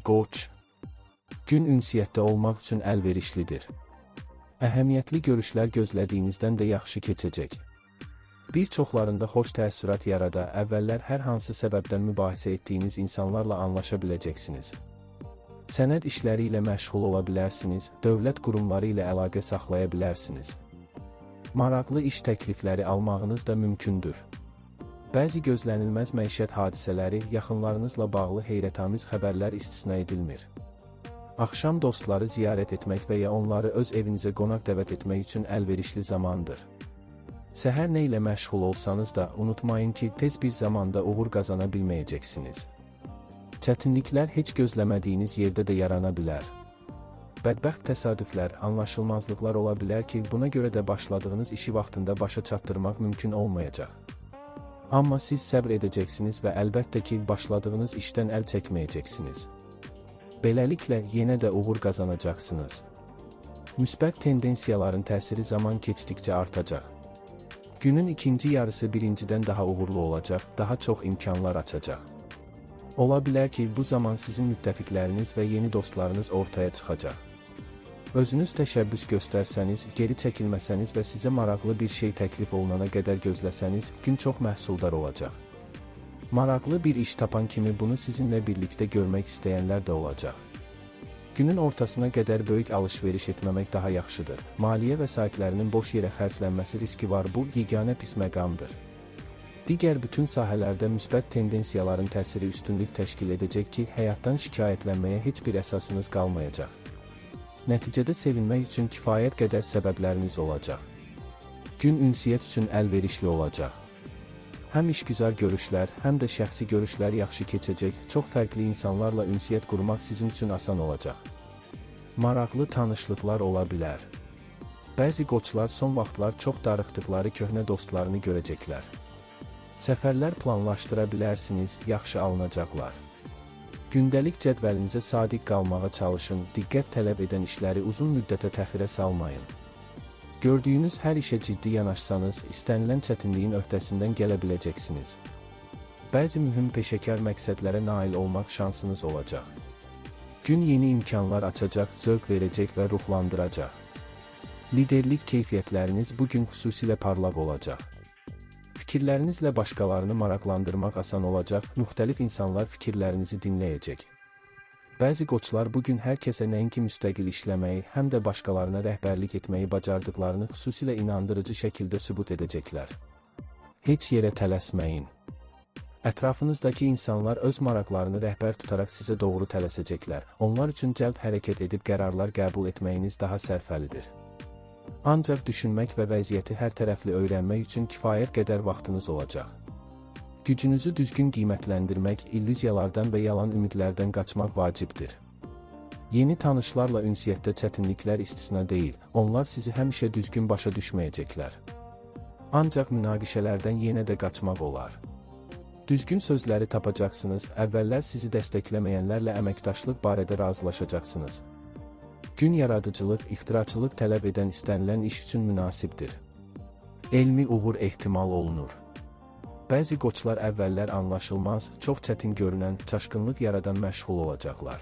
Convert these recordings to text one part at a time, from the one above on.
Qoç. Gün ünsiyyətdə olmaq üçün əlverişlidir. Əhəmiyyətli görüşlər gözlədiyinizdən də yaxşı keçəcək. Bir çoxlarında xoş təəssürat yarada, əvvəllər hər hansı səbəbdən mübahisə etdiyiniz insanlarla anlaşa biləcəksiniz. Sənəd işləri ilə məşğul ola bilərsiniz, dövlət qurumları ilə əlaqə saxlaya bilərsiniz. Maraqlı iş təklifləri almağınız da mümkündür. Bəzi gözlənilməz məişət hadisələri, yaxınlarınızla bağlı heyrətamiz xəbərlər istisna edilmir. Axşam dostları ziyarət etmək və ya onları öz evinizə qonaq dəvət etmək üçün əlverişli zamandır. Səhər nə ilə məşğul olsanız da, unutmayın ki, tez bir zamanda uğur qazana bilməyəcəksiniz. Çətinliklər heç gözləmədiyiniz yerdə də yarana bilər. Bədbəxt təsadüflər, anlaşılmazlıqlar ola bilər ki, buna görə də başladığınız işi vaxtında başa çatdırmaq mümkün olmayacaq. Amma siz səbr edəcəksiniz və əlbəttə ki, başladığınız işdən əl çəkməyəcəksiniz. Beləliklə, yenə də uğur qazanacaqsınız. Müsbət tendensiyaların təsiri zaman keçdikcə artacaq. Günün ikinci yarısı birincidən daha uğurlu olacaq, daha çox imkanlar açacaq. Ola bilər ki, bu zaman sizin müttəfiqləriniz və yeni dostlarınız ortaya çıxacaq. Özünüz təşəbbüs göstərsəniz, geri çəkilməsəniz və sizə maraqlı bir şey təklif olunana qədər gözləsəniz, gün çox məhsuldar olacaq. Maraqlı bir iş tapan kimi bunu sizinlə birlikdə görmək istəyənlər də olacaq. Günün ortasına qədər böyük alış-veriş etməmək daha yaxşıdır. Maliyyə vəsaitlərinin boş yerə xərclənməsi riski var, bu yeganə pis məqamdır. Digər bütün sahələrdə müsbət tendensiyaların təsiri üstünlük təşkil edəcək ki, həyatdan şikayətlənməyə heç bir əsasınız qalmayacaq. Nəticədə sevinmək üçün kifayət qədər səbəbləriniz olacaq. Gün ünsiyyət üçün əlverişli olacaq. Həm işgüzar görüşlər, həm də şəxsi görüşlər yaxşı keçəcək, çox fərqli insanlarla ünsiyyət qurmaq sizin üçün asan olacaq. Maraqlı tanışlıqlar ola bilər. Bəzi qoçlar son vaxtlar çox darıxdıqları köhnə dostlarını görəcəklər. Səfərlər planlaşdıra bilərsiniz, yaxşı alınacaqlar. Gündəlik cədvəlinizə sadiq qalmağa çalışın, diqqət tələb edən işləri uzun müddətə təxirə salmayın. Gördüyünüz hər işə ciddi yanaşsanız, istənilən çətinliyin öhdəsindən gələ biləcəksiniz. Bəzi mühüm peşəkar məqsədlərə nail olmaq şansınız olacaq. Gün yeni imkanlar açacaq, zövq verəcək və ruhlandıracaq. Liderlik keyfiyyətləriniz bugün xüsusilə parlaq olacaq. Fikirlərinizlə başqalarını maraqlandırmaq asan olacaq, müxtəlif insanlar fikirlərinizi dinləyəcək. Bəzi qoçlar bugün hər kəsə nəinki müstəqil işləməyi, həm də başqalarına rəhbərlik etməyi bacardıqlarını xüsusilə inandırıcı şəkildə sübut edəcəklər. Heç yerə tələsməyin. Ətrafınızdakı insanlar öz maraqlarını rəhbər tutaraq sizə doğru tələsəcəklər. Onlar üçün cəld hərəkət edib qərarlar qəbul etməyiniz daha sərfəlidir. Ancaq düşünmək və vəziyyəti hər tərəfli öyrənmək üçün kifayət qədər vaxtınız olacaq. Gücünüzü düzgün qiymətləndirmək, illüziyalardan və yalan ümidlərdən qaçmaq vacibdir. Yeni tanışlarla ünsiyyətdə çətinliklər istisna deyil, onlar sizi həmişə düzgün başa düşməyəcəklər. Ancaq münaqişələrdən yenə də qaçmaq olar. Düzgün sözləri tapacaqsınız, əvvəllər sizi dəstəkləməyənlərlə əməkdaşlıq barədə razılaşacaqsınız. Gün yaradıcılıq, ixtiraçılıq tələb edən istənilən iş üçün münasibdir. Elmi uğur ehtimal olunur. Bəzi qoçlar əvvəllər anlaşılmaz, çox çətin görünən, çaşqınlıq yaradan məşğul olacaqlar.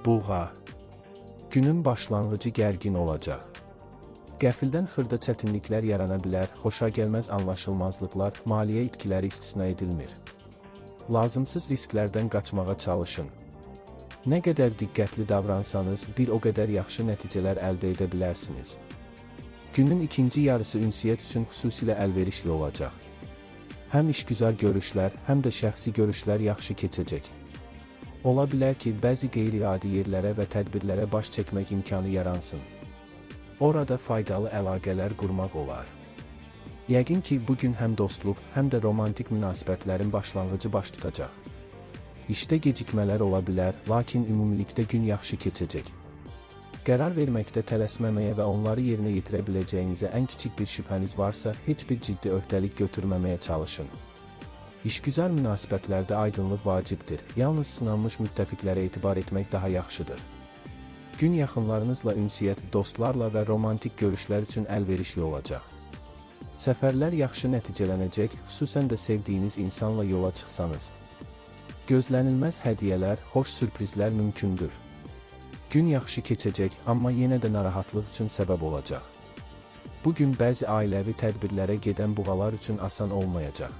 Buğa. Günün başlanğıcı gərgin olacaq. Qəfildən xırda çətinliklər yarana bilər, xoşagəlməz anlaşılmazlıqlar, maliyyə itkiləri istisna edilmir. Lazımsız risklərdən qaçmağa çalışın. Nə qədər diqqətli davransanız, bir o qədər yaxşı nəticələr əldə edə bilərsiniz. Günün ikinci yarısı ünsiyyət üçün xüsusilə əlverişli olacaq. Həm işgüzar görüşlər, həm də şəxsi görüşlər yaxşı keçəcək. Ola bilər ki, bəzi qeyri-adi yerlərə və tədbirlərə baş çəkmək imkanı yaransın. Orada faydalı əlaqələr qurmaq olar. Yəqin ki, bugün həm dostluq, həm də romantik münasibətlərin başlanğıcı baş tutacaq. İşdə gecikmələr ola bilər, lakin ümumilikdə gün yaxşı keçəcək. Qərar verməkdə tələsməməyə və onları yerinə yetirə biləcəyinizə ən kiçik bir şübhəniz varsa, heç bir ciddi öhdəlik götürməməyə çalışın. İşgüzar münasibətlərdə aydınlıq vacibdir, yalnız sınanmış müttəfiqlərə etibar etmək daha yaxşıdır. Gün yaxınlarınızla ünsiyyət, dostlarla və romantik görüşlər üçün əlverişli olacaq. Səfərlər yaxşı nəticələnəcək, xüsusən də sevdiyiniz insanla yola çıxsanız. Gözlənilməz hədiyyələr, xoş sürprizlər mümkündür. Gün yaxşı keçəcək, amma yenə də narahatlıq üçün səbəb olacaq. Bugün bəzi ailəvi tədbirlərə gedən buğalar üçün asan olmayacaq.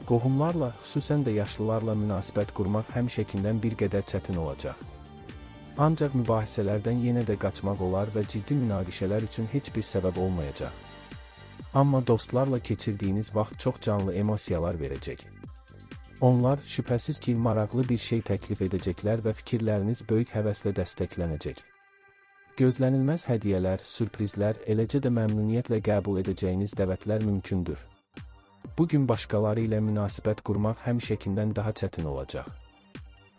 Qohumlarla, xüsusən də yaşlılarla münasibət qurmaq həmişəkindən bir qədər çətin olacaq. Ancaq mübahisələrdən yenə də qaçmaq olar və ciddi münaqişələr üçün heç bir səbəb olmayacaq. Amma dostlarla keçirdiyiniz vaxt çox canlı emosiyalar verəcək. Onlar, şübhəsiz ki, maraqlı bir şey təklif edəcəklər və fikirləriniz böyük həvəslə dəstəklənəcək. Gözlənilməz hədiyyələr, sürprizlər, eləcə də məmnuniyyətlə qəbul edəcəyiniz dəvətlər mümkündür. Bugün başqaları ilə münasibət qurmaq həmişəkindən daha çətin olacaq.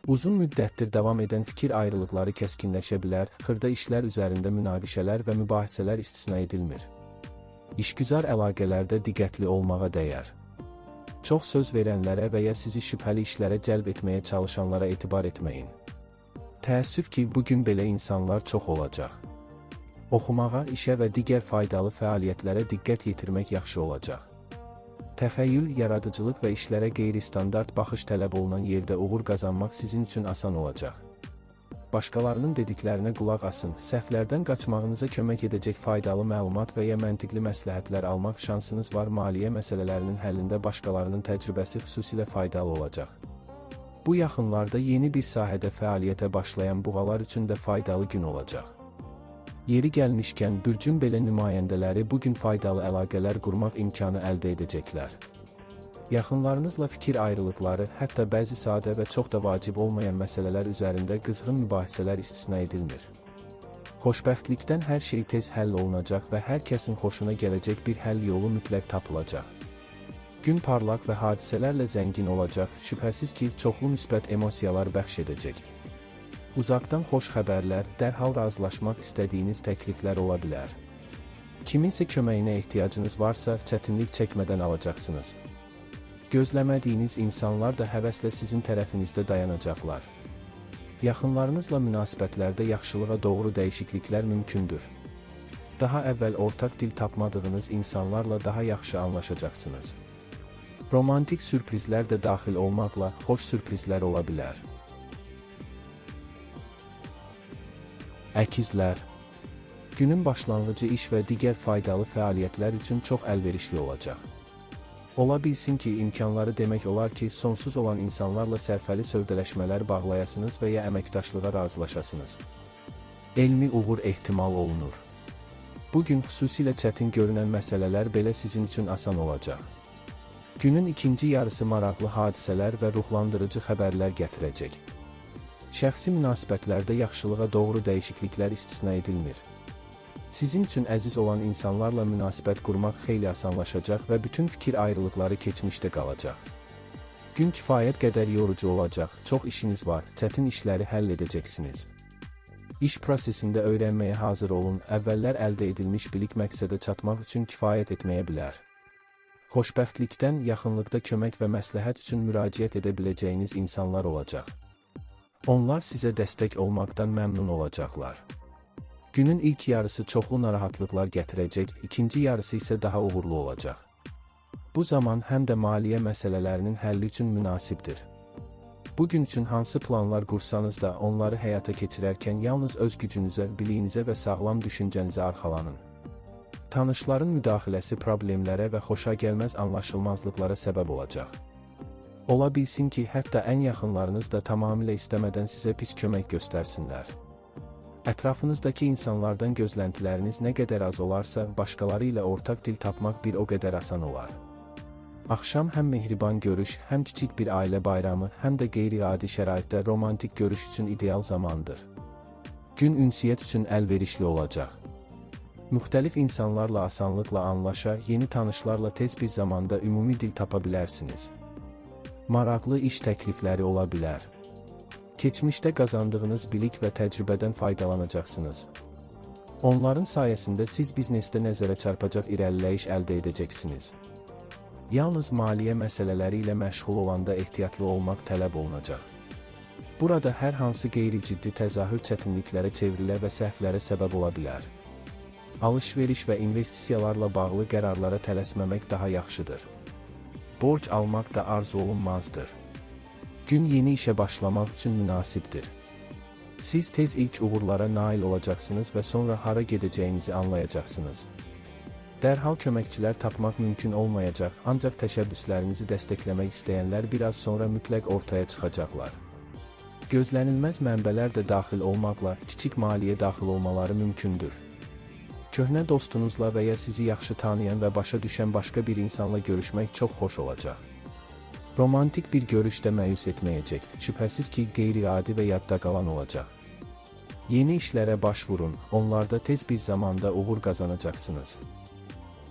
Uzun müddətdir davam edən fikir ayrılıqları kəskinləşə bilər, xırda işlər üzərində münaqişələr və mübahisələr istisna edilmir. İşgüzar əlaqələrdə diqqətli olmağa dəyər. Çox söz verənlərə və ya sizi şübhəli işlərə cəlb etməyə çalışanlara etibar etməyin. Təəssüf ki, bugün belə insanlar çox olacaq. Oxumağa, işə və digər faydalı fəaliyyətlərə diqqət yetirmək yaxşı olacaq. Təxəyyül, yaradıcılıq və işlərə qeyri-standart baxış tələb olunan yerdə uğur qazanmaq sizin üçün asan olacaq. Başqalarının dediklərinə qulaq asın, səhvlərdən qaçmağınıza kömək edəcək faydalı məlumat və ya məntiqli məsləhətlər almaq şansınız var. Maliyyə məsələlərinin həllində başqalarının təcrübəsi xüsusilə faydalı olacaq. Bu yaxınlarda yeni bir sahədə fəaliyyətə başlayan buğalar üçün də faydalı gün olacaq. Yeri gəlmişkən, bürcün belə nümayəndələri bugün faydalı əlaqələr qurmaq imkanı əldə edəcəklər. Yaxınlarınızla fikir ayrılıqları, hətta bəzi sadə və çox da vacib olmayan məsələlər üzərində qızğın mübahisələr istisna edilmir. Xoşbəxtlikdən hər şey tez həll olunacaq və hər kəsin xoşuna gələcək bir həll yolu mütləq tapılacaq. Gün parlaq və hadisələrlə zəngin olacaq, şübhəsiz ki, çoxlu müsbət emosiyalar bəxş edəcək. Uzaqdan xoş xəbərlər, dərhal razılaşmaq istədiyiniz təkliflər ola bilər. Kiminsə köməyinə ehtiyacınız varsa, çətinlik çəkmədən alacaqsınız. Gözləmədiyiniz insanlar da həvəslə sizin tərəfinizdə dayanacaqlar. Yaxınlarınızla münasibətlərdə yaxşılığa doğru dəyişikliklər mümkündür. Daha əvvəl ortaq dil tapmadığınız insanlarla daha yaxşı anlaşacaqsınız. Romantik sürprizlər də daxil olmaqla xoş sürprizlər ola bilər. Əkizlər, günün başlanğıcı iş və digər faydalı fəaliyyətlər üçün çox əlverişli olacaq. Ola bilsin ki, imkanları demək olar ki, sonsuz olan insanlarla sərfəli sövdələşmələr bağlayasınız və ya əməkdaşlığa razılaşasınız. Elmi uğur ehtimal olunur. Bugün xüsusilə çətin görünən məsələlər belə sizin üçün asan olacaq. Günün ikinci yarısı maraqlı hadisələr və ruhlandırıcı xəbərlər gətirəcək. Şəxsi münasibətlərdə yaxşılığa doğru dəyişikliklər istisna edilmir. Sizin üçün əziz olan insanlarla münasibət qurmaq xeyli asanlaşacaq və bütün fikir ayrılıqları keçmişdə qalacaq. Gün kifayət qədər yorucu olacaq, çox işiniz var, çətin işləri həll edəcəksiniz. İş prosesində öyrənməyə hazır olun, əvvəllər əldə edilmiş bilik məqsədə çatmaq üçün kifayət etməyə bilər. Xoşbəxtlikdən, yaxınlıqda kömək və məsləhət üçün müraciət edə biləcəyiniz insanlar olacaq. Onlar sizə dəstək olmaqdan məmnun olacaqlar. Günün ilk yarısı çoxlu narahatlıqlar gətirəcək, ikinci yarısı isə daha uğurlu olacaq. Bu zaman həm də maliyyə məsələlərinin həlli üçün münasibdir. Bugün üçün hansı planlar qursanız da onları həyata keçirərkən yalnız öz gücünüzə, biliyinizə və sağlam düşüncənizə arxalanın. Tanışların müdaxiləsi problemlərə və xoşagəlməz anlaşılmazlıqlara səbəb olacaq. Ola bilsin ki, hətta ən yaxınlarınız da tamamilə istəmədən sizə pis kömək göstərsinlər. Ətrafınızdakı insanlardan gözləntiləriniz nə qədər az olarsa, başqaları ilə ortaq dil tapmaq bir o qədər asan olar. Axşam həm mehriban görüş, həm kiçik bir ailə bayramı, həm də qeyri-adi şəraitdə romantik görüş üçün ideal zamandır. Gün ünsiyyət üçün əlverişli olacaq. Müxtəlif insanlarla asanlıqla anlaşa, yeni tanışlarla tez bir zamanda ümumi dil tapa bilərsiniz. Maraqlı iş təklifləri ola bilər. Keçmişdə qazandığınız bilik və təcrübədən faydalanacaqsınız. Onların sayəsində siz biznesdə nəzərə çarpacaq irəliləyiş əldə edəcəksiniz. Yalnız maliyyə məsələləri ilə məşğul olanda ehtiyatlı olmaq tələb olunacaq. Burada hər hansı qeyri-ciddi təzahür çətinliklərə çevrilə və səhvlərə səbəb ola bilər. Alış-veriş və investisiyalarla bağlı qərarlara tələsməmək daha yaxşıdır. Borc almaq da arzu olunmazdır. Gün yeni işə başlamaq üçün münasibdir. Siz tez ilk uğurlara nail olacaqsınız və sonra hara gedəcəyinizi anlayacaqsınız. Dərhal köməkçilər tapmaq mümkün olmayacaq, ancaq təşəbbüslərinizi dəstəkləmək istəyənlər biraz sonra mütləq ortaya çıxacaqlar. Gözlənilməz mənbələr də daxil olmaqla kiçik maliyyə daxil olmaları mümkündür. Köhnə dostunuzla və ya sizi yaxşı tanıyan və başa düşən başqa bir insanla görüşmək çox xoş olacaq. Romantik bir görüş də məyus etməyəcək, şübhəsiz ki, qeyri-adi və yadda qalan olacaq. Yeni işlərə baş vurun, onlarda tez bir zamanda uğur qazanacaqsınız.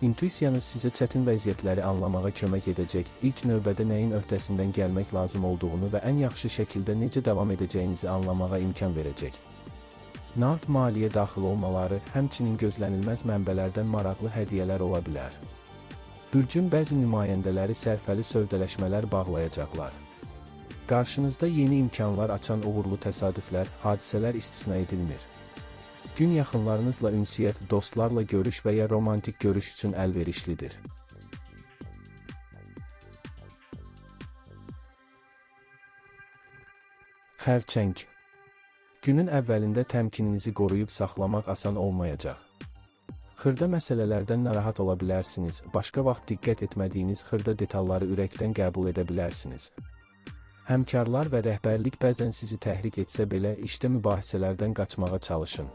İntuisiyanız sizə çətin vəziyyətləri anlamağa kömək edəcək, ilk növbədə nəyin öhdəsindən gəlmək lazım olduğunu və ən yaxşı şəkildə necə davam edəcəyinizi anlamağa imkan verəcək. Nağd maliyyə daxil olmaları, həmçinin gözlənilməz mənbələrdən maraqlı hədiyyələr ola bilər. Bürcün bəzi nümayəndələri sərfəli sövdələşmələr bağlayacaqlar. Qarşınızda yeni imkanlar açan uğurlu təsadüflər, hadisələr istisna edilmir. Gün yaxınlarınızla ünsiyyət, dostlarla görüş və ya romantik görüş üçün əlverişlidir. Xərçəng. Günün əvvəlində təmkininizi qoruyub saxlamaq asan olmayacaq. Xırda məsələlərdən narahat ola bilərsiniz, başqa vaxt diqqət etmədiyiniz xırda detalları ürəkdən qəbul edə bilərsiniz. Həmkarlar və rəhbərlik bəzən sizi təhrik etsə belə, işdə mübahisələrdən qaçmağa çalışın.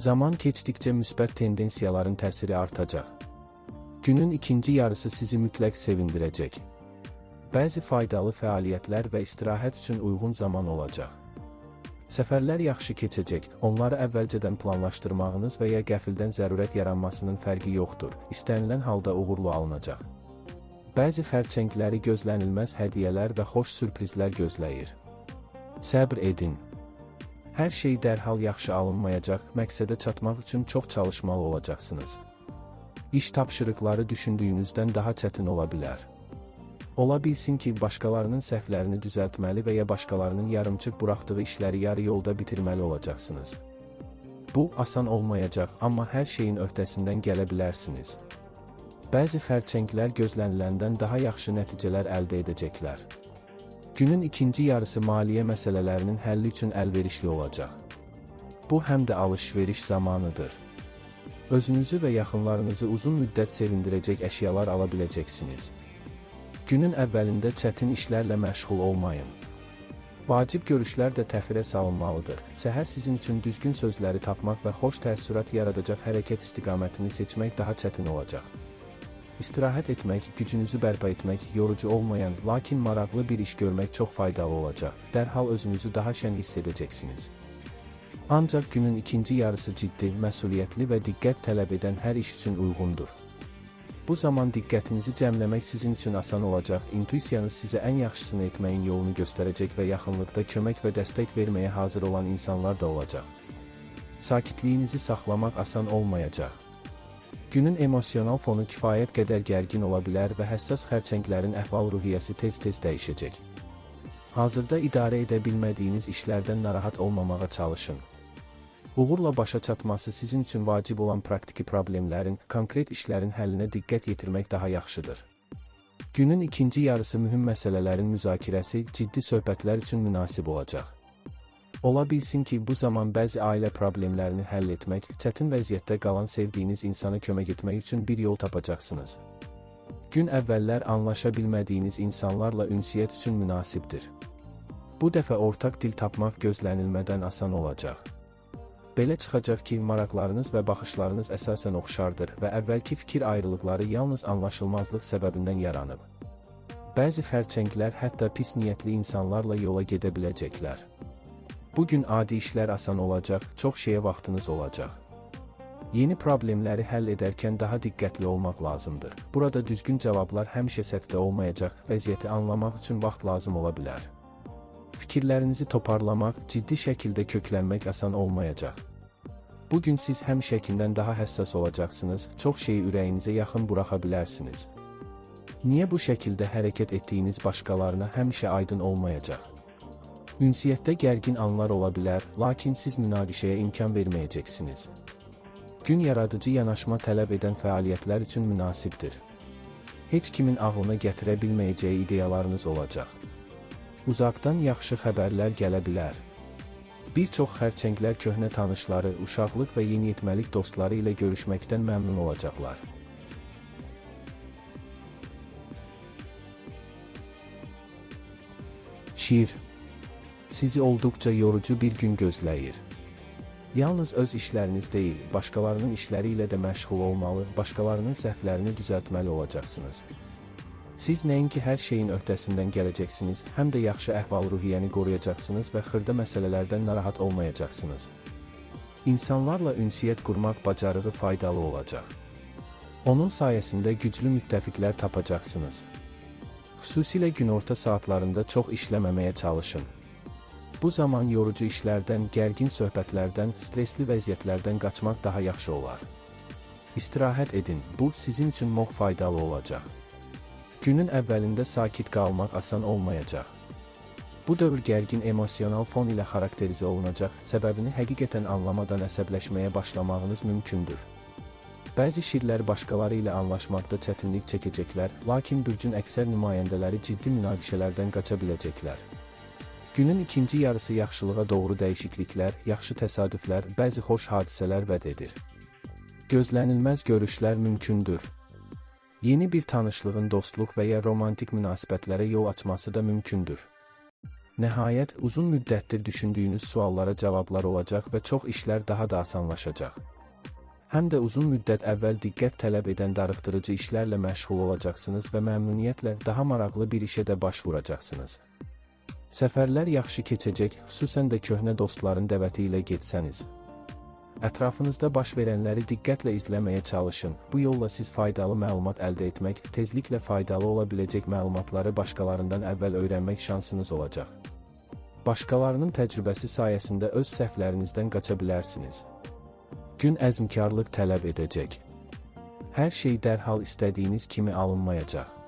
Zaman keçdikcə müsbət tendensiyaların təsiri artacaq. Günün ikinci yarısı sizi mütləq sevindirəcək. Bəzi faydalı fəaliyyətlər və istirahət üçün uyğun zaman olacaq. Səfərlər yaxşı keçəcək, onları əvvəlcədən planlaşdırmağınız və ya qəfildən zərurət yaranmasının fərqi yoxdur, istənilən halda uğurlu alınacaq. Bəzi xərçəngləri gözlənilməz hədiyyələr və xoş sürprizlər gözləyir. Səbr edin. Hər şey dərhal yaxşı alınmayacaq, məqsədə çatmaq üçün çox çalışmalı olacaqsınız. İş tapşırıqları düşündüyünüzdən daha çətin ola bilər. Ola bilsin ki, başqalarının səhvlərini düzəltməli və ya başqalarının yarımçıq buraxdığı işləri yarı yolda bitirməli olacaqsınız. Bu, asan olmayacaq, amma hər şeyin öhdəsindən gələ bilərsiniz. Bəzi xərçənglər gözləniləndən daha yaxşı nəticələr əldə edəcəklər. Günün ikinci yarısı maliyyə məsələlərinin həlli üçün əlverişli olacaq. Bu, həm də alış-veriş zamanıdır. Özünüzü və yaxınlarınızı uzun müddət sevindirəcək əşyalar ala biləcəksiniz. Günün əvvəlində çətin işlərlə məşğul olmayın. Vacib görüşlər də təxirə salınmalıdır. Səhər sizin üçün düzgün sözləri tapmaq və xoş təəssürat yaradacaq hərəkət istiqamətini seçmək daha çətin olacaq. İstirahət etmək, gücünüzü bərpa etmək, yorucu olmayan, lakin maraqlı bir iş görmək çox faydalı olacaq. Dərhal özünüzü daha şən hiss edəcəksiniz. Ancaq günün ikinci yarısı ciddi, məsuliyyətli və diqqət tələb edən hər iş üçün uyğundur. Bu zaman diqqətinizi cəmləmək sizin üçün asan olacaq, intuisiyanız sizə ən yaxşısını etməyin yolunu göstərəcək və yaxınlıqda kömək və dəstək verməyə hazır olan insanlar da olacaq. Sakitliyinizi saxlamaq asan olmayacaq. Günün emosional fonu kifayət qədər gərgin ola bilər və həssas xərçənglərin əhval-ruhiyyəsi tez-tez dəyişəcək. Hazırda idarə edə bilmədiyiniz işlərdən narahat olmamağa çalışın. Uğurla başa çatması sizin üçün vacib olan praktiki problemlərin, konkret işlərin həllinə diqqət yetirmək daha yaxşıdır. Günün ikinci yarısı mühüm məsələlərin müzakirəsi, ciddi söhbətlər üçün münasib olacaq. Ola bilsin ki, bu zaman bəzi ailə problemlərini həll etmək, çətin vəziyyətdə qalan sevdiyiniz insana kömək etmək üçün bir yol tapacaqsınız. Gün əvvəllər anlaşa bilmədiyiniz insanlarla ünsiyyət üçün münasibdir. Bu dəfə ortaq dil tapmaq gözlənilmədən asan olacaq. Belə çıxacaq ki, maraqlarınız və baxışlarınız əsasən oxşardır və əvvəlki fikir ayrılıqları yalnız anlaşılmazlıq səbəbindən yaranıb. Bəzi xərçənglər hətta pis niyyətli insanlarla yola gedə biləcəklər. Bugün adi işlər asan olacaq, çox şeyə vaxtınız olacaq. Yeni problemləri həll edərkən daha diqqətli olmaq lazımdır. Burada düzgün cavablar həmişə səthdə olmayacaq, vəziyyəti anlamaq üçün vaxt lazım ola bilər. Fikirlərinizi toparlamaq, ciddi şəkildə köklənmək asan olmayacaq. Bugün siz həmişəkindən daha həssas olacaqsınız, çox şeyi ürəyinizə yaxın buraxa bilərsiniz. Niyə bu şəkildə hərəkət etdiyiniz başqalarına həmişə aydın olmayacaq? Ünsiyyətdə gərgin anlar ola bilər, lakin siz münaqişəyə imkan verməyəcəksiniz. Gün yaradıcı yanaşma tələb edən fəaliyyətlər üçün münasibdir. Heç kimin ağlına gətirə bilməyəcəyi ideyalarınız olacaq. Uzaqdan yaxşı xəbərlər gələ bilər. Bir çox xərçənglər köhnə tanışları, uşaqlıq və yeniyetməlik dostları ilə görüşməkdən məmnun olacaqlar. Şiir. Sizi olduqca yorucu bir gün gözləyir. Yalnız öz işləriniz deyil, başqalarının işləri ilə də məşğul olmalı, başqalarının səhvlərini düzəltməli olacaqsınız. Siz nəinki hər şeyin öhdəsindən gələcəksiniz, həm də yaxşı əhval-ruhiyyəni qoruyacaqsınız və xırda məsələlərdən narahat olmayacaqsınız. İnsanlarla ünsiyyət qurmaq bacarığı faydalı olacaq. Onun sayəsində güclü müttəfiqlər tapacaqsınız. Xüsusilə günorta saatlarında çox işləməməyə çalışın. Bu zaman yorucu işlərdən, gərgin söhbətlərdən, stresli vəziyyətlərdən qaçmaq daha yaxşı olar. İstirahət edin, bu sizin üçün çox faydalı olacaq. Günün əvvəlində sakit qalmaq asan olmayacaq. Bu dövr gərgin emosional fon ilə xarakterizə olunacaq, səbəbini həqiqətən anlamadan əsəbləşməyə başlamağınız mümkündür. Bəzi şirlər başqaları ilə anlaşmaqda çətinlik çəkəcəklər, lakin bürcün əksər nümayəndələri ciddi münaqişələrdən qaça biləcəklər. Günün ikinci yarısı yaxşılığa doğru dəyişikliklər, yaxşı təsadüflər, bəzi xoş hadisələr vəd edir. Gözlənilməz görüşlər mümkündür. Yeni bir tanışlığın dostluq və ya romantik münasibətlərə yol açması da mümkündür. Nəhayət, uzun müddətdir düşündüyünüz suallara cavablar olacaq və çox işlər daha da asanlaşacaq. Həm də uzun müddət əvvəl diqqət tələb edən darıxdırıcı işlərlə məşğul olacaqsınız və məmnuniyyətlə daha maraqlı bir işə də baş vuracaqsınız. Səfərlər yaxşı keçəcək, xüsusən də köhnə dostların dəvəti ilə getsəniz. Ətrafınızda baş verənləri diqqətlə izləməyə çalışın. Bu yolla siz faydalı məlumat əldə etmək, tezliklə faydalı ola biləcək məlumatları başqalarından əvvəl öyrənmək şansınız olacaq. Başqalarının təcrübəsi sayəsində öz səhvlərinizdən qaça bilərsiniz. Gün əzmkarlıq tələb edəcək. Hər şey dərhal istədiyiniz kimi alınmayacaq.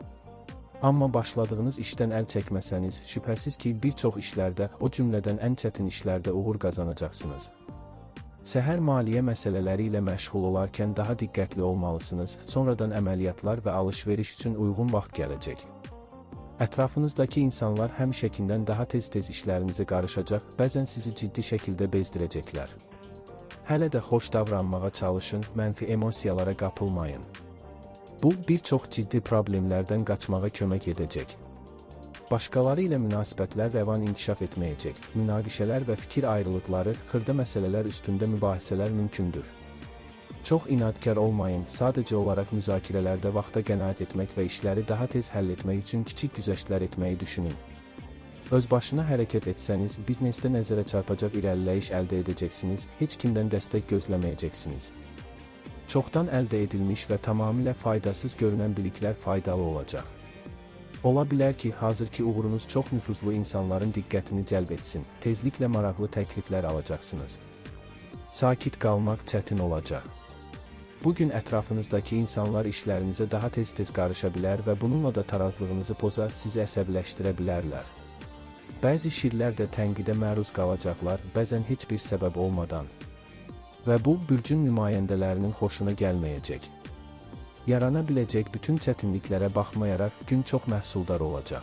Amma başladığınız işdən əl çəkməsəniz, şübhəsiz ki, bir çox işlərdə, o cümlədən ən çətin işlərdə uğur qazanacaqsınız. Səhər maliyyə məsələləri ilə məşğul olarkən daha diqqətli olmalısınız, sonradan əməliyyatlar və alış-veriş üçün uyğun vaxt gələcək. Ətrafınızdakı insanlar həmişəkindən daha tez-tez işlərinizi qarışacaq, bəzən sizi ciddi şəkildə bezdirəcəklər. Hələ də xoş davranmağa çalışın, mənfi emosiyalara qapılmayın. Bu, bir çox ciddi problemlərdən qaçmağa kömək edəcək. Başqaları ilə münasibətlər rəvan inkişaf etməyəcək, münaqişələr və fikir ayrılıqları, xırda məsələlər üstündə mübahisələr mümkündür. Çox inadkar olmayın, sadəcə olaraq müzakirələrdə vaxta qənaət etmək və işləri daha tez həll etmək üçün kiçik güzəştlər etməyi düşünün. Özbaşına hərəkət etsəniz, biznesdə nəzərə çarpacaq irəliləyiş əldə edəcəksiniz, heç kimdən dəstək gözləməyəcəksiniz. Çoxdan əldə edilmiş və tamamilə faydasız görünən biliklər faydalı olacaq. Ola bilər ki, hazırki uğurunuz çox nüfuzlu insanların diqqətini cəlb etsin, tezliklə maraqlı təkliflər alacaqsınız. Sakit qalmaq çətin olacaq. Bugün ətrafınızdakı insanlar işlərinizə daha tez-tez qarışa bilər və bununla da tarazlığınızı poza, sizi əsəbləşdirə bilərlər. Bəzi şirlər də tənqidə məruz qalacaqlar, bəzən heç bir səbəb olmadan. Və bu, bürcün nümayəndələrinin xoşuna gəlməyəcək. Yarana biləcək bütün çətinliklərə baxmayaraq, gün çox məhsuldar olacaq.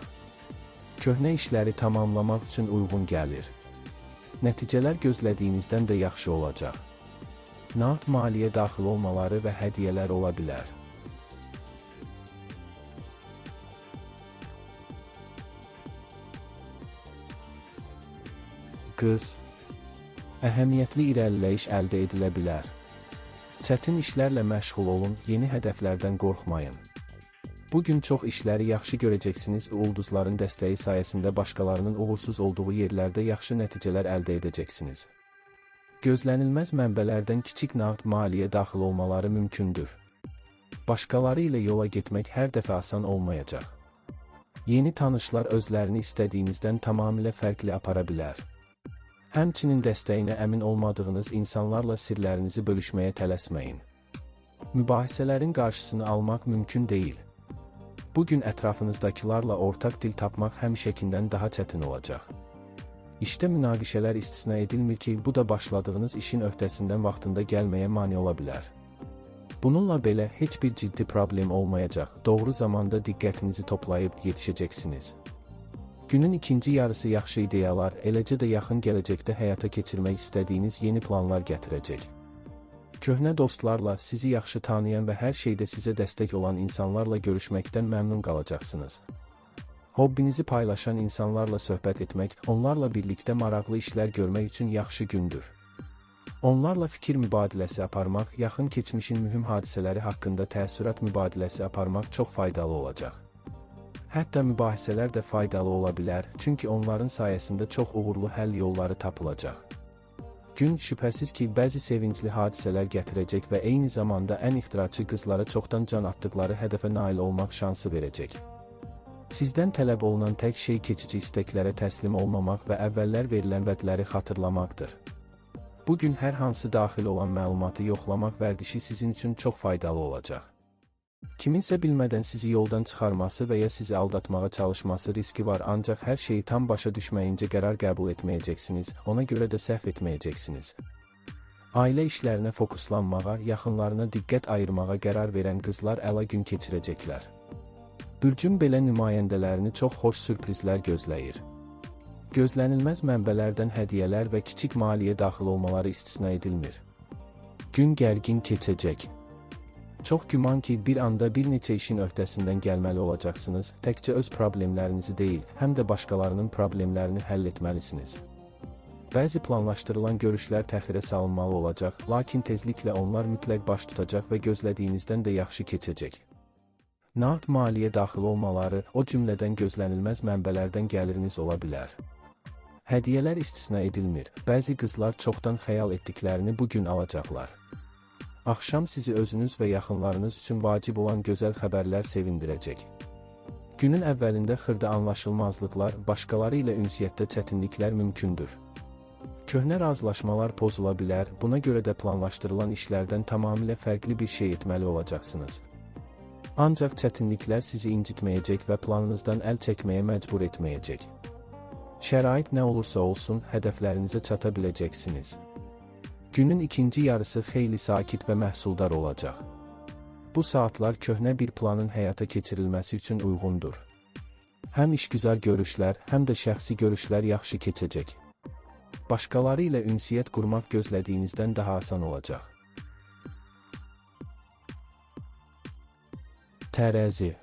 Köhnə işləri tamamlamaq üçün uyğun gəlir. Nəticələr gözlədiyinizdən də yaxşı olacaq. Nağd maliyyə daxil olmaları və hədiyyələr ola bilər. Qız. Əhəmiyyətli irəliləyiş əldə edilə bilər. Çətin işlərlə məşğul olun, yeni hədəflərdən qorxmayın. Bugün çox işləri yaxşı görəcəksiniz və ulduzların dəstəyi sayəsində başqalarının uğursuz olduğu yerlərdə yaxşı nəticələr əldə edəcəksiniz. Gözlənilməz mənbələrdən kiçik nağd maliyyə daxil olmaları mümkündür. Başqaları ilə yola getmək hər dəfə asan olmayacaq. Yeni tanışlar özlərini istədiyinizdən tamamilə fərqli apara bilər. Həmçinin dəstəyinə əmin olmadığınız insanlarla sirlərinizi bölüşməyə tələsməyin. Mübahisələrin qarşısını almaq mümkün deyil. Bugün ətrafınızdakilarla ortaq dil tapmaq həmişəkindən daha çətin olacaq. İşdə münaqişələr istisna edilmir ki, bu da başladığınız işin öhdəsindən vaxtında gəlməyə mane ola bilər. Bununla belə heç bir ciddi problem olmayacaq, doğru zamanda diqqətinizi toplayıb yetişəcəksiniz. Günün ikinci yarısı yaxşı ideyalar, eləcə də yaxın gələcəkdə həyata keçirmək istədiyiniz yeni planlar gətirəcək. Köhnə dostlarla, sizi yaxşı tanıyan və hər şeydə sizə dəstək olan insanlarla görüşməkdən məmnun qalacaqsınız. Hobbinizi paylaşan insanlarla söhbət etmək, onlarla birlikdə maraqlı işlər görmək üçün yaxşı gündür. Onlarla fikir mübadiləsi aparmaq, yaxın keçmişin mühüm hadisələri haqqında təəssürat mübadiləsi aparmaq çox faydalı olacaq. Hətta mübahisələr də faydalı ola bilər, çünki onların sayəsində çox uğurlu həll yolları tapılacaq. Gün şübhəsiz ki, bəzi sevincli hadisələr gətirəcək və eyni zamanda ən ixtiraçı qızlara çoxdan can atdıqları hədəfə nail olmaq şansı verəcək. Sizdən tələb olunan tək şey keçici istəklərə təslim olmamaq və əvvəllər verilən vədləri xatırlamaqdır. Bugün hər hansı daxil olan məlumatı yoxlamaq vərdişi sizin üçün çox faydalı olacaq. Kiminsə bilmədən sizi yoldan çıxarması və ya sizi aldatmağa çalışması riski var, ancaq hər şeyi tam başa düşməyincə qərar qəbul etməyəcəksiniz, ona görə də səhv etməyəcəksiniz. Ailə işlərinə fokuslanmağa, yaxınlarına diqqət ayırmağa qərar verən qızlar əla gün keçirəcəklər. Bürcün belə nümayəndələrini çox xoş sürprizlər gözləyir. Gözlənilməz mənbələrdən hədiyyələr və kiçik maliyyə daxil olmaları istisna edilmir. Gün gərgin keçəcək. Çox güman ki, bir anda bir neçə işin öhdəsindən gəlməli olacaqsınız, təkcə öz problemlərinizi deyil, həm də başqalarının problemlərini həll etməlisiniz. Bəzi planlaşdırılan görüşlər təxirə salınmalı olacaq, lakin tezliklə onlar mütləq baş tutacaq və gözlədiyinizdən də yaxşı keçəcək. Nağd maliyyə daxil olmaları, o cümlədən gözlənilməz mənbələrdən gəliriniz ola bilər. Hədiyyələr istisna edilmir, bəzi qızlar çoxdan xəyal etdiklərini bugün alacaqlar. Axşam sizi özünüz və yaxınlarınız üçün vacib olan gözəl xəbərlər sevindirəcək. Günün əvvəlində xırda anlaşılmazlıqlar, başqaları ilə ünsiyyətdə çətinliklər mümkündür. Köhnə razılaşmalar pozula bilər, buna görə də planlaşdırılan işlərdən tamamilə fərqli bir şey etməli olacaqsınız. Ancaq çətinliklər sizi incitməyəcək və planınızdan əl çəkməyə məcbur etməyəcək. Şərait nə olursa olsun, hədəflərinizə çata biləcəksiniz. Günün ikinci yarısı xeyli sakit və məhsuldar olacaq. Bu saatlar köhnə bir planın həyata keçirilməsi üçün uyğundur. Həm işgüzar görüşlər, həm də şəxsi görüşlər yaxşı keçəcək. Başqaları ilə ünsiyyət qurmaq gözlədiyinizdən daha asan olacaq. Tərəzi.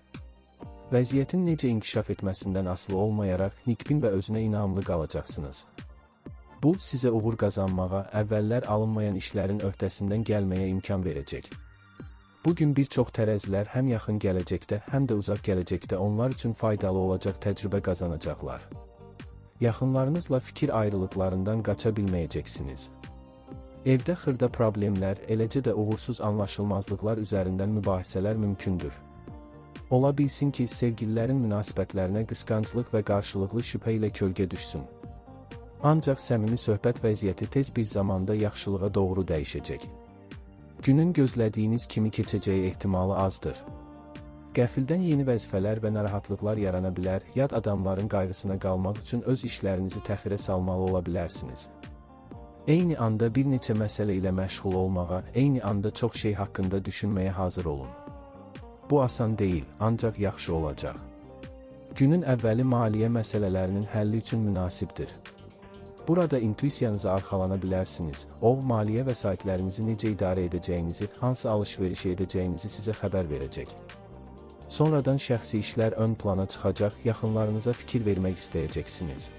Vəziyyətin necə inkişaf etməsindən asılı olmayaraq nikbin və özünə inamlı qalacaqsınız. Bu, sizə uğur qazanmağa, əvvəllər alınmayan işlərin öhdəsindən gəlməyə imkan verəcək. Bugün bir çox tərəzilər həm yaxın gələcəkdə, həm də uzaq gələcəkdə onlar üçün faydalı olacaq təcrübə qazanacaqlar. Yaxınlarınızla fikir ayrılıqlarından qaça bilməyəcəksiniz. Evdə xırda problemlər, eləcə də uğursuz anlaşılmazlıqlar üzərindən mübahisələr mümkündür. Ola bilsin ki, sevgililərin münasibətlərinə qısqanclıq və qarşılıqlı şübhə ilə kölgə düşsün. Ancaq səmimi söhbət vəziyyəti tez bir zamanda yaxşılığa doğru dəyişəcək. Günün gözlədiyiniz kimi keçəcəyi ehtimalı azdır. Qəfildən yeni vəzifələr və narahatlıqlar yarana bilər, yad adamların qayğısına qalmaq üçün öz işlərinizi təxirə salmalı ola bilərsiniz. Eyni anda bir neçə məsələ ilə məşğul olmağa, eyni anda çox şey haqqında düşünməyə hazır olun. Bu asan deyil, ancaq yaxşı olacaq. Günün əvvəli maliyyə məsələlərinin həlli üçün münasibdir. Burada intuisiyanıza arxalana bilərsiniz. O, maliyyə vəsaitlərinizi necə idarə edəcəyinizi, hansı alış-veriş edəcəyinizi sizə xəbər verəcək. Sonradan şəxsi işlər ön plana çıxacaq, yaxınlarınıza fikir vermək istəyəcəksiniz.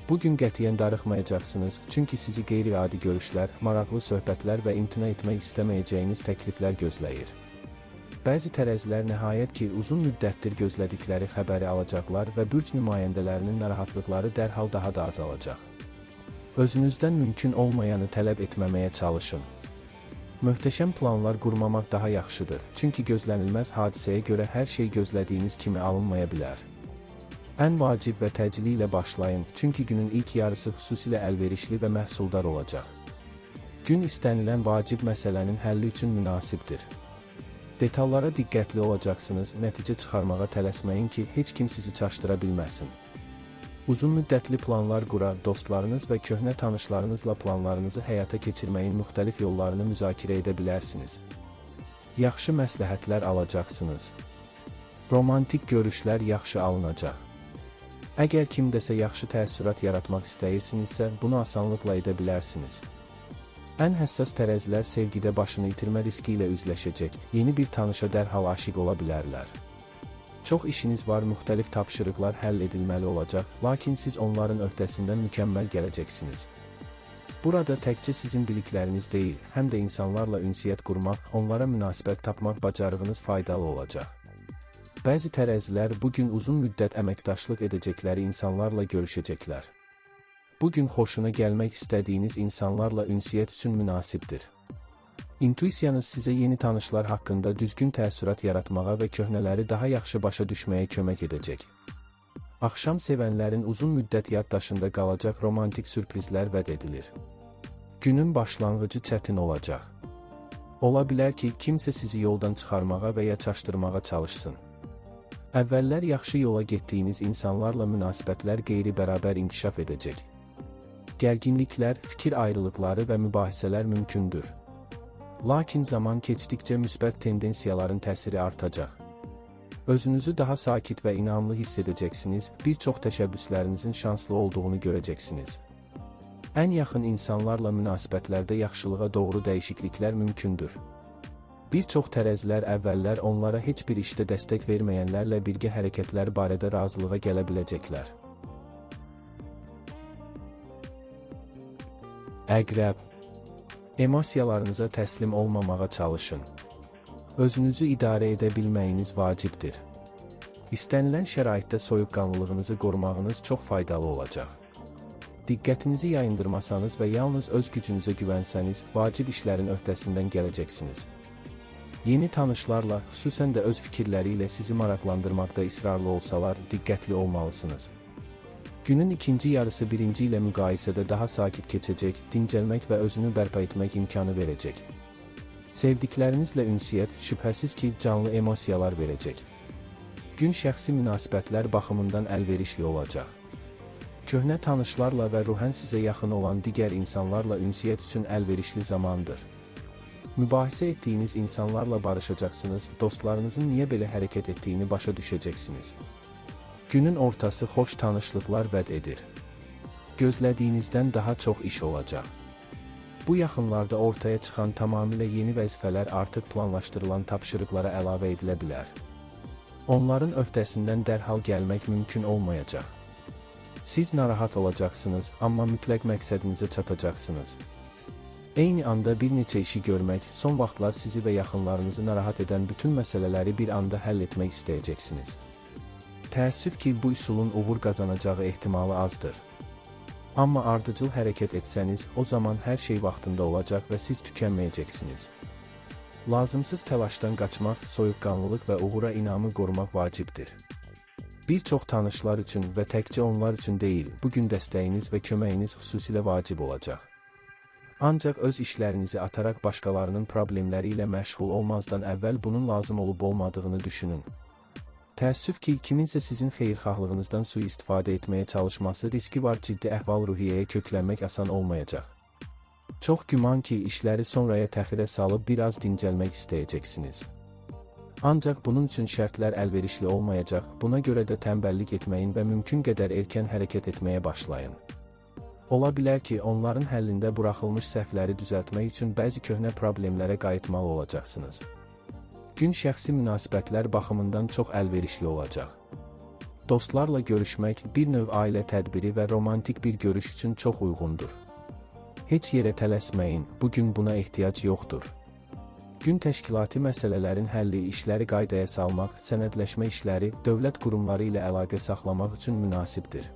Bugün qətiyyən darıxmayacaqsınız, çünki sizi qeyri-adi görüşlər, maraqlı söhbətlər və imtina etmək istəməyəcəyiniz təkliflər gözləyir. Bəzi tərəzilər nəhayət ki, uzun müddətdir gözlədikləri xəbəri alacaqlar və bürc nümayəndələrinin narahatlıqları dərhal daha da azalacaq. Özünüzdən mümkün olmayanı tələb etməməyə çalışın. Möhtəşəm planlar qurmamaq daha yaxşıdır, çünki gözlənilməz hadisəyə görə hər şey gözlədiyiniz kimi alınmaya bilər. Ən vacib və təcili ilə başlayın, çünki günün ilk yarısı xüsusilə əlverişli və məhsuldar olacaq. Gün istənilən vacib məsələnin həlli üçün münasibdir. Detallara diqqətli olacaqsınız, nəticə çıxarmağa tələsməyin ki, heç kim sizi çaşdıra bilməsin. Uzun müddətli planlar qura, dostlarınız və köhnə tanışlarınızla planlarınızı həyata keçirməyin müxtəlif yollarını müzakirə edə bilərsiniz. Yaxşı məsləhətlər alacaqsınız. Romantik görüşlər yaxşı alınacaq. Əgər kimdəsə yaxşı təəssürat yaratmaq istəyirsinizsə, bunu asanlıqla edə bilərsiniz. Ən həssas tərəzilər sevgidə başını itirmə riski ilə üzləşəcək, yeni bir tanışa dərhal aşiq ola bilərlər. Çox işiniz var, müxtəlif tapşırıqlar həll edilməli olacaq, lakin siz onların öhdəsindən mükəmməl gələcəksiniz. Burada təkcə sizin bilikləriniz deyil, həm də insanlarla ünsiyyət qurmaq, onlara münasibət tapmaq bacarığınız faydalı olacaq. Bəzi tərəzilər bugün uzun müddət əməkdaşlıq edəcəkləri insanlarla görüşəcəklər. Bugün xoşuna gəlmək istədiyiniz insanlarla ünsiyyət üçün münasibdir. İntuisiyanız sizə yeni tanışlar haqqında düzgün təəssürat yaratmağa və köhnələri daha yaxşı başa düşməyə kömək edəcək. Axşam sevənlərin uzun müddət yaddaşında qalacaq romantik sürprizlər vəd edilir. Günün başlanğıcı çətin olacaq. Ola bilər ki, kimsə sizi yoldan çıxarmağa və ya çaşdırmağa çalışsın. Əvvəllər yaxşı yola getdiyiniz insanlarla münasibətlər qeyri-bərabər inkişaf edəcək. Gərginliklər, fikir ayrılıqları və mübahisələr mümkündür. Lakin zaman keçdikcə müsbət tendensiyaların təsiri artacaq. Özünüzü daha sakit və inamlı hiss edəcəksiniz, bir çox təşəbbüslərinizin şanslı olduğunu görəcəksiniz. Ən yaxın insanlarla münasibətlərdə yaxşılığa doğru dəyişikliklər mümkündür. Bir çox tərəzilər əvvəllər onlara heç bir işdə dəstək verməyənlərlə birgə hərəkətlər barədə razılığa gələ biləcəklər. Əqrəb. Emosiyalarınıza təslim olmamağa çalışın. Özünüzü idarə edə bilməyiniz vacibdir. İstənilən şəraitdə soyuqqanlılığınızı qorumağınız çox faydalı olacaq. Diqqətinizi yayındırmasanız və yalnız öz gücünüzə güvənsəniz, vacib işlərin öhdəsindən gələcəksiniz. Yeni tanışlarla, xüsusən də öz fikirləri ilə sizi maraqlandırmaqda israrlı olsalar, diqqətli olmalısınız. Günün ikinci yarısı birinci ilə müqayisədə daha sakit keçəcək, dincəlmək və özünü bərpa etmək imkanı verəcək. Sevdiklərinizlə ünsiyyət, şübhəsiz ki, canlı emosiyalar verəcək. Gün şəxsi münasibətlər baxımından əlverişli olacaq. Köhnə tanışlarla və ruhən sizə yaxın olan digər insanlarla ünsiyyət üçün əlverişli zamandır. Mübahisə etdiyiniz insanlarla barışacaqsınız, dostlarınızın niyə belə hərəkət etdiyini başa düşəcəksiniz. Günün ortası xoş tanışlıqlar vəd edir. Gözlədiyinizdən daha çox iş olacaq. Bu yaxınlarda ortaya çıxan tamamilə yeni vəzifələr artıq planlaşdırılan tapşırıqlara əlavə edilə bilər. Onların öhdəsindən dərhal gəlmək mümkün olmayacaq. Siz narahat olacaqsınız, amma mütləq məqsədinizə çatacaqsınız. Eyni anda bir neçə işi görmək, son vaxtlar sizi və yaxınlarınızı narahat edən bütün məsələləri bir anda həll etmək istəyəcəksiniz. Təəssüf ki, bu üsulun uğur qazanacağı ehtimalı azdır. Amma ardıcıl hərəkət etsəniz, o zaman hər şey vaxtında olacaq və siz tükənməyəcəksiniz. Lazımsız təlaşdan qaçmaq, soyuqqanlılıq və uğura inamı qorumaq vacibdir. Bir çox tanışlar üçün və təkcə onlar üçün deyil, bugün dəstəyiniz və köməyiniz xüsusilə vacib olacaq. Ancaq öz işlərinizi ataraq başqalarının problemləri ilə məşğul olmazdan əvvəl bunun lazım olub olmadığını düşünün. Təəssüf ki, kiminsə sizin xeyirxahlığınızdan sui-istifadə etməyə çalışması riski var, ciddi əhval-ruhiyyəyə köklənmək asan olmayacaq. Çox güman ki, işləri sonraya təxirə salıb biraz dincəlmək istəyəcəksiniz. Ancaq bunun üçün şərtlər əlverişli olmayacaq, buna görə də tənbəllik etməyin və mümkün qədər erkən hərəkət etməyə başlayın. Ola bilər ki, onların həllində buraxılmış səhvləri düzəltmək üçün bəzi köhnə problemlərə qayıtmalı olacaqsınız. Gün şəxsi münasibətlər baxımından çox əlverişli olacaq. Dostlarla görüşmək bir növ ailə tədbiri və romantik bir görüş üçün çox uyğundur. Heç yerə tələsməyin, bugün buna ehtiyac yoxdur. Gün təşkilati məsələlərin həlli, işləri qaydaya salmaq, sənədləşmə işləri, dövlət qurumları ilə əlaqə saxlamaq üçün münasibdir.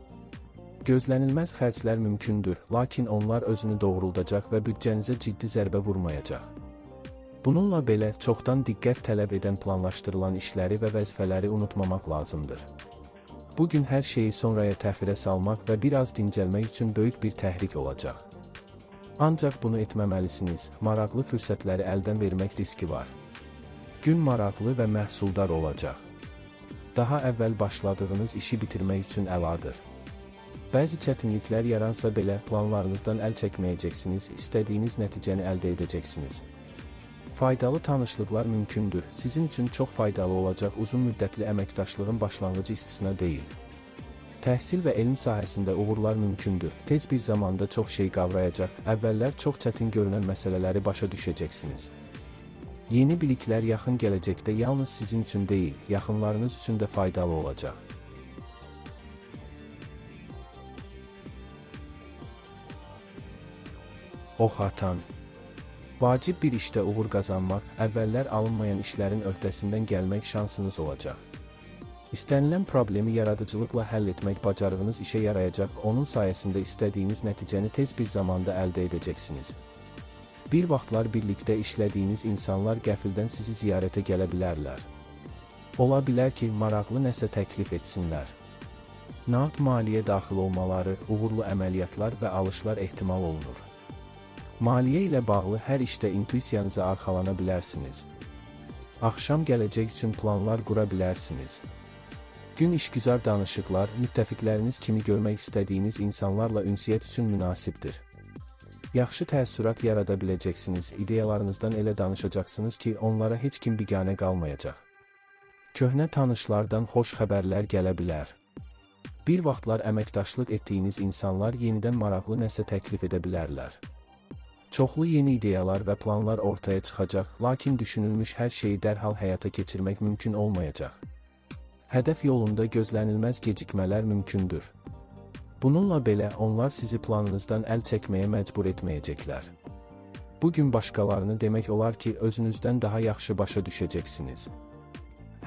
Gözlənilməz xərclər mümkündür, lakin onlar özünü doğruldacaq və büdcənizə ciddi zərbə vurmayacaq. Bununla belə, çoxdan diqqət tələb edən planlaşdırılan işləri və vəzifələri unutmamaq lazımdır. Bugün hər şeyi sonraya təxirə salmaq və biraz dincəlmək üçün böyük bir təhrik olacaq. Ancaq bunu etməməlisiniz, maraqlı fürsətləri əldən vermək riski var. Gün maraqlı və məhsuldar olacaq. Daha əvvəl başladığınız işi bitirmək üçün əladır. Bəzi çətinliklər yaransa belə planlarınızdan əl çəkməyəcəksiniz, istədiyiniz nəticəni əldə edəcəksiniz. Faydalı tanışlıqlar mümkündür. Sizin üçün çox faydalı olacaq, uzun müddətli əməkdaşlığın başlanğıcı istisna deyil. Təhsil və elm sahəsində uğurlar mümkündür. Tez bir zamanda çox şey qavrayacaq, əvvəllər çox çətin görünən məsələləri başa düşəcəksiniz. Yeni biliklər yaxın gələcəkdə yalnız sizin üçün deyil, yaxınlarınız üçün də faydalı olacaq. Ox atan. Vacib bir işdə uğur qazanmaq, əvvəllər alınmayan işlərin öhdəsindən gəlmək şansınız olacaq. İstənilən problemi yaradıcılıqla həll etmək bacarığınız işə yarayacaq, onun sayəsində istədiyiniz nəticəni tez bir zamanda əldə edəcəksiniz. Bir vaxtlar birlikdə işlədiyiniz insanlar qəfildən sizi ziyarətə gələ bilərlər. Ola bilər ki, maraqlı nəsə təklif etsinlər. Nağd maliyyə daxil olmaları, uğurlu əməliyyatlar və alışlar ehtimal olunur. Maliyyə ilə bağlı hər işdə intuisiyanıza arxalana bilərsiniz. Axşam gələcək üçün planlar qura bilərsiniz. Gün işgüzar danışıqlar, müttəfiqləriniz kimi görmək istədiyiniz insanlarla ünsiyyət üçün münasibdir. Yaxşı təəssürat yarada biləcəksiniz, ideyalarınızdan elə danışacaqsınız ki, onlara heç kim biganə qalmayacaq. Köhnə tanışlardan xoş xəbərlər gələ bilər. Bir vaxtlar əməkdaşlıq etdiyiniz insanlar yenidən maraqlı nəsə təklif edə bilərlər. Çoxlu yeni ideyalar və planlar ortaya çıxacaq, lakin düşünülmüş hər şeyi dərhal həyata keçirmək mümkün olmayacaq. Hədəf yolunda gözlənilməz gecikmələr mümkündür. Bununla belə onlar sizi planınızdan əl çəkməyə məcbur etməyəcəklər. Bugün başqalarını demək olar ki, özünüzdən daha yaxşı başa düşəcəksiniz.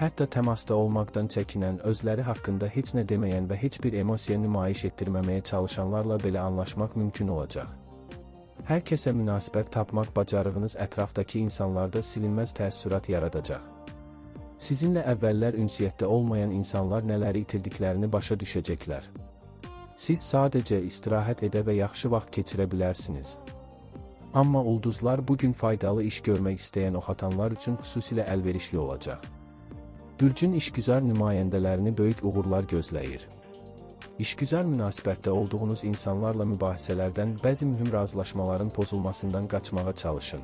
Hətta təmasda olmaqdan çəkinən, özləri haqqında heç nə deməyən və heç bir emosiya nümayiş etdirməməyə çalışanlarla belə anlaşmaq mümkün olacaq. Hər kəsə münasibət tapmaq bacarığınız ətrafdakı insanlarda silinməz təəssürat yaradacaq. Sizinlə əvvəllər ünsiyyətdə olmayan insanlar nələri itirdiklərini başa düşəcəklər. Siz sadəcə istirahət edə və yaxşı vaxt keçirə bilərsiniz. Amma ulduzlar bugün faydalı iş görmək istəyən oxatanlar üçün xüsusilə əlverişli olacaq. Bürcün işgüzar nümayəndələrini böyük uğurlar gözləyir. İşgüzar münasibətdə olduğunuz insanlarla mübahisələrdən, bəzi mühüm razılaşmaların pozulmasından qaçmağa çalışın.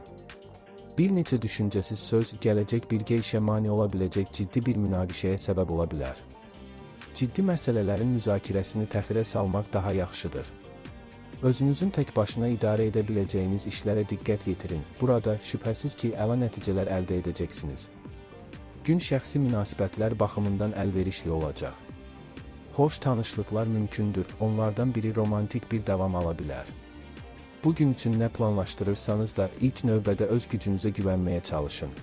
Bir neçə düşüncəsiz söz, gələcək birgə işə mane ola biləcək ciddi bir münaqişəyə səbəb ola bilər. Ciddi məsələlərin müzakirəsini təxirə salmaq daha yaxşıdır. Özünüzün tək başına idarə edə biləcəyiniz işlərə diqqət yetirin. Burada şübhəsiz ki, əla nəticələr əldə edəcəksiniz. Gün şəxsi münasibətlər baxımından əlverişli olacaq. Xoş tanışlıqlar mümkündür, onlardan biri romantik bir davam ala bilər. Bugün üçün nə planlaşdırırsanız da ilk növbədə öz gücünüzə güvənməyə çalışın.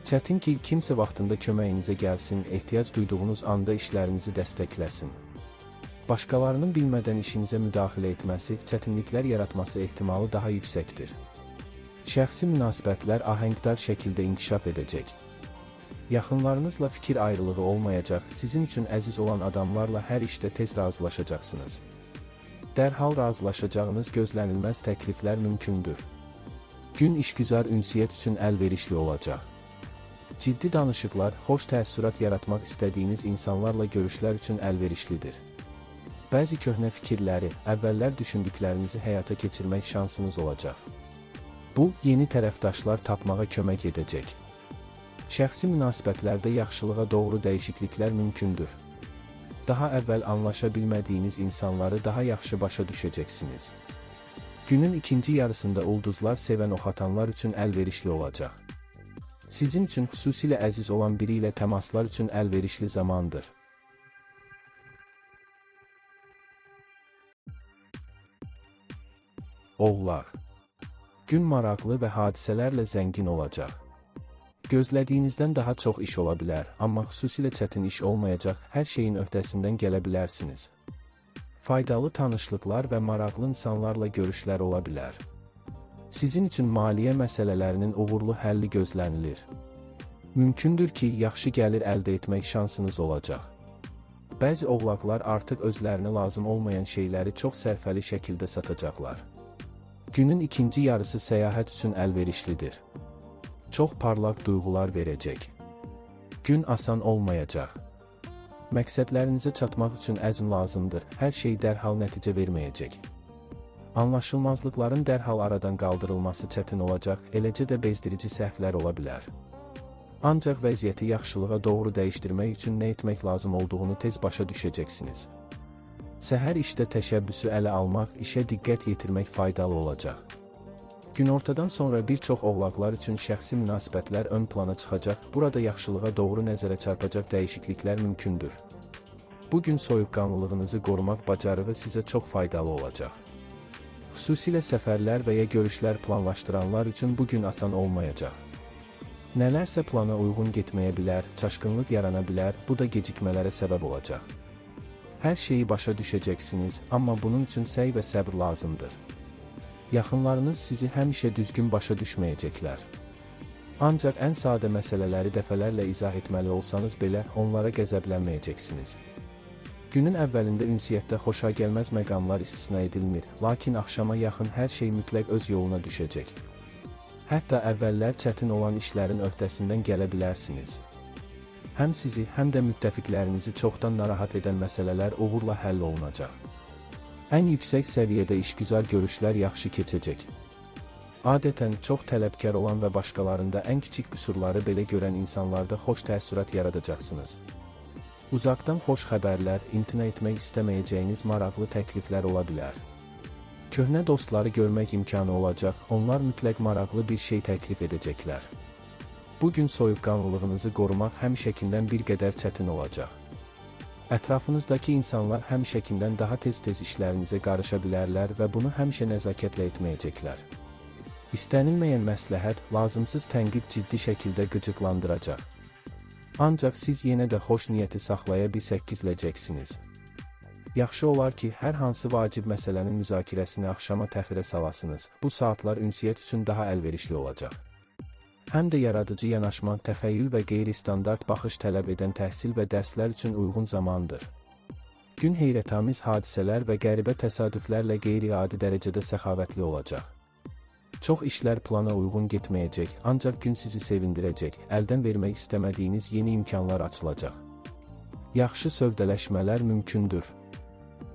Çətin ki, kimsə vaxtında köməyinizə gəlsin, ehtiyac duyduğunuz anda işlərinizi dəstəkləsin. Başqalarının bilmədən işinizə müdaxilə etməsi, çətinliklər yaratması ehtimalı daha yüksəkdir. Şəxsi münasibətlər ahəngdar şəkildə inkişaf edəcək. Yaxınlarınızla fikir ayrılığı olmayacaq, sizin üçün əziz olan adamlarla hər işdə tez razılaşacaqsınız. Dərhal razılaşacağınız gözlənilməz təkliflər mümkündür. Gün işgüzar ünsiyyət üçün əlverişli olacaq. Ciddi danışıqlar, xoş təəssürat yaratmaq istədiyiniz insanlarla görüşlər üçün əlverişlidir. Bəzi köhnə fikirləri, əvvəllər düşündüklərinizi həyata keçirmək şansınız olacaq. Bu, yeni tərəfdaşlar tapmağa kömək edəcək. Şəxsi münasibətlərdə yaxşılığa doğru dəyişikliklər mümkündür. Daha əvvəl anlaşa bilmədiyiniz insanları daha yaxşı başa düşəcəksiniz. Günün ikinci yarısında ulduzlar sevən oxatanlar üçün əlverişli olacaq. Sizin üçün xüsusilə əziz olan biri ilə təmaslar üçün əlverişli zamandır. Oğlaq. Gün maraqlı və hadisələrlə zəngin olacaq. Gözlədiyinizdən daha çox iş ola bilər, amma xüsusilə çətin iş olmayacaq, hər şeyin öhdəsindən gələ bilərsiniz. Faydalı tanışlıqlar və maraqlı insanlarla görüşlər ola bilər. Sizin üçün maliyyə məsələlərinin uğurlu həlli gözlənilir. Mümkündür ki, yaxşı gəlir əldə etmək şansınız olacaq. Bəzi oğlaqlar artıq özlərinə lazım olmayan şeyləri çox sərfəli şəkildə satacaqlar. Günün ikinci yarısı səyahət üçün əlverişlidir. Çox parlaq duyğular verəcək. Gün asan olmayacaq. Məqsədlərinizə çatmaq üçün əzm lazımdır, hər şey dərhal nəticə verməyəcək. Anlaşılmazlıqların dərhal aradan qaldırılması çətin olacaq, eləcə də bezdirici səhvlər ola bilər. Ancaq vəziyyəti yaxşılığa doğru dəyişdirmək üçün nə etmək lazım olduğunu tez başa düşəcəksiniz. Səhər işdə təşəbbüsü ələ almaq, işə diqqət yetirmək faydalı olacaq. Günortadan sonra bir çox oğlaqlar üçün şəxsi münasibətlər ön plana çıxacaq, burada yaxşılığa doğru nəzərə çarpacaq dəyişikliklər mümkündür. Bugün soyuqqanlılığınızı qorumaq bacarığı sizə çox faydalı olacaq. Xüsusilə səfərlər və ya görüşlər planlaşdıranlar üçün bugün asan olmayacaq. Nələrsə plana uyğun getməyə bilər, çaşqınlıq yarana bilər, bu da gecikmələrə səbəb olacaq. Hər şeyi başa düşəcəksiniz, amma bunun üçün səy və səbr lazımdır. Yaxınlarınız sizi həmişə düzgün başa düşməyəcəklər. Ancaq ən sadə məsələləri dəfələrlə izah etməli olsanız belə, onlara qəzəblənməyəcəksiniz. Günün əvvəlində ünsiyyətdə xoşagəlməz məqamlar istisna edilmir, lakin axşama yaxın hər şey mütləq öz yoluna düşəcək. Hətta əvvəllər çətin olan işlərin öhdəsindən gələ bilərsiniz. Həm sizi, həm də müttəfiqlərinizi çoxdan narahat edən məsələlər uğurla həll olunacaq. Ən yüksək səviyyədə işgüzar görüşlər yaxşı keçəcək. Adətən çox tələbkar olan və başqalarında ən kiçik qüsurları belə görən insanlarda xoş təəssürat yaradacaqsınız. Uzaqdan xoş xəbərlər, imtina etmək istəməyəcəyiniz maraqlı təkliflər ola bilər. Köhnə dostları görmək imkanı olacaq, onlar mütləq maraqlı bir şey təklif edəcəklər. Bugün soyuqqanlılığınızı qorumaq həmişəkindən bir qədər çətin olacaq. Ətrafınızdakı insanlar həmişəkindən daha tez-tez işlərinizə qarışa bilərlər və bunu həmişə nəzakətlə etməyəcəklər. İstənilməyən məsləhət, lazımsız tənqid ciddi şəkildə qıcıqlandıracaq. Ancaq siz yenə də xoş niyyəti saxlaya biləcəksiniz. Yaxşı olar ki, hər hansı vacib məsələnin müzakirəsini axşama təxirə salasınız. Bu saatlar ünsiyyət üçün daha əlverişli olacaq. Həm də yaradıcı yanaşma, təxəyyül və qeyri-standart baxış tələb edən təhsil və dərslər üçün uyğun zamandır. Gün heyrətamiz hadisələr və qəribə təsadüflərlə qeyri-adi dərəcədə səxavətli olacaq. Çox işlər plana uyğun getməyəcək, ancaq gün sizi sevindirəcək, əldən vermək istəmədiyiniz yeni imkanlar açılacaq. Yaxşı sövdələşmələr mümkündür.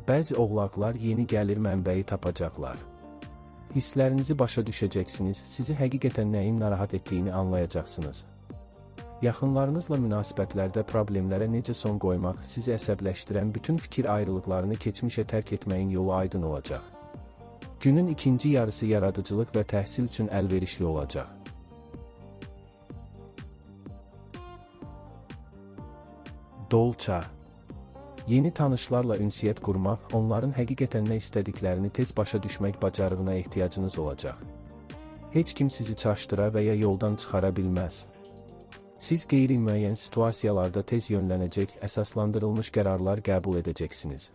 Bəzi oğlaqlar yeni gəlir mənbəyi tapacaqlar. Hisslərinizi başa düşəcəksiniz, sizi həqiqətən nəyin narahat etdiyini anlayacaqsınız. Yaxınlarınızla münasibətlərdə problemlərə necə son qoymaq, sizi əsəbləşdirən bütün fikir ayrılıqlarını keçmişə tərk etməyin yolu aydın olacaq. Günün ikinci yarısı yaradıcılıq və təhsil üçün əlverişli olacaq. Dolça. Yeni tanışlarla ünsiyyət qurmaq, onların həqiqətən nə istədiklərini tez başa düşmək bacarığına ehtiyacınız olacaq. Heç kim sizi çaşdıra və ya yoldan çıxara bilməz. Siz qeyri-müəyyən situasiyalarda tez yönlənəcək, əsaslandırılmış qərarlar qəbul edəcəksiniz.